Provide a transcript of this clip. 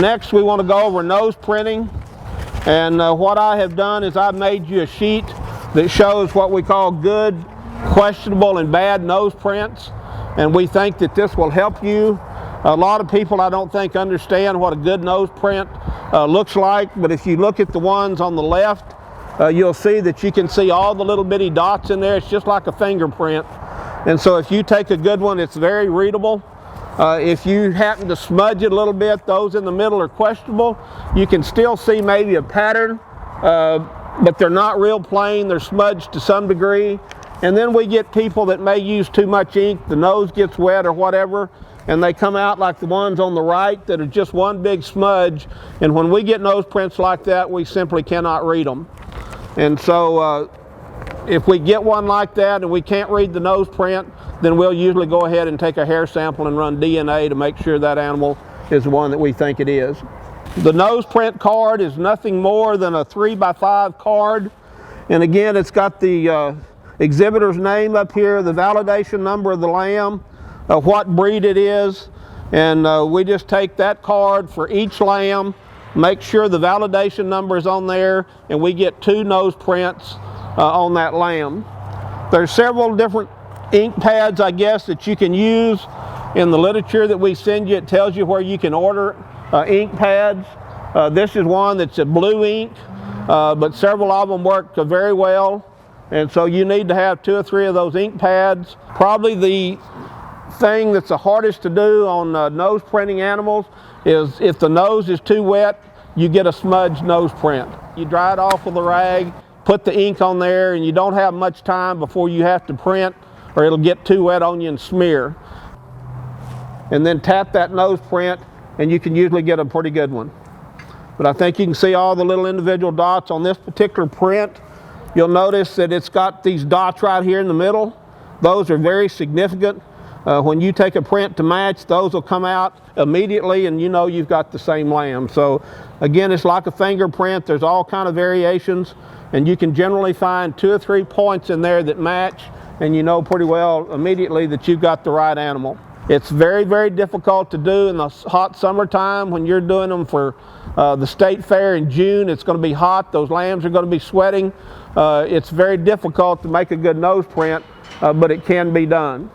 Next, we want to go over nose printing. And what I have done is I've made you a sheet that shows what we call good, questionable, and bad nose prints. And we think that this will help you. A lot of people, I don't think, understand what a good nose print looks like. But if you look at the ones on the left, you'll see that you can see all the little bitty dots in there. It's just like a fingerprint. And so if you take a good one, it's very readable. If you happen to smudge it a little bit, those in the middle are questionable. You can still see maybe a pattern, but they're not real plain. They're smudged to some degree. And then we get people that may use too much ink, the nose gets wet or whatever, and they come out like the ones on the right that are just one big smudge. And when we get nose prints like that, we simply cannot read them. And so if we get one like that and we can't read the nose print, then we'll usually go ahead and take a hair sample and run DNA to make sure that animal is the one that we think it is. The nose print card is nothing more than a 3x5 card. And again, it's got the exhibitor's name up here, the validation number of the lamb, what breed it is. And we just take that card for each lamb, make sure the validation number is on there, and we get 2 nose prints on that lamb. There's several different ink pads, I guess, that you can use. In the literature that we send you, it tells you where you can order ink pads. This is one that's a blue ink, but several of them work very well. And so you need to have 2 or 3 of those ink pads. Probably the thing that's the hardest to do on nose printing animals is if the nose is too wet, you get a smudged nose print. You dry it off with a rag, put the ink on there, and you don't have much time before you have to print, or it'll get too wet on you and smear. And then tap that nose print, and you can usually get a pretty good one. But I think you can see all the little individual dots on this particular print. You'll notice that it's got these dots right here in the middle. Those are very significant. When you take a print to match, those will come out immediately, and you know you've got the same lamb. So again, it's like a fingerprint. There's all kind of variations, and you can generally find 2 or 3 points in there that match, and you know pretty well immediately that you've got the right animal. It's very, very difficult to do in the hot summertime when you're doing them for the state fair in June. It's going to be hot. Those lambs are going to be sweating. It's very difficult to make a good nose print, but it can be done.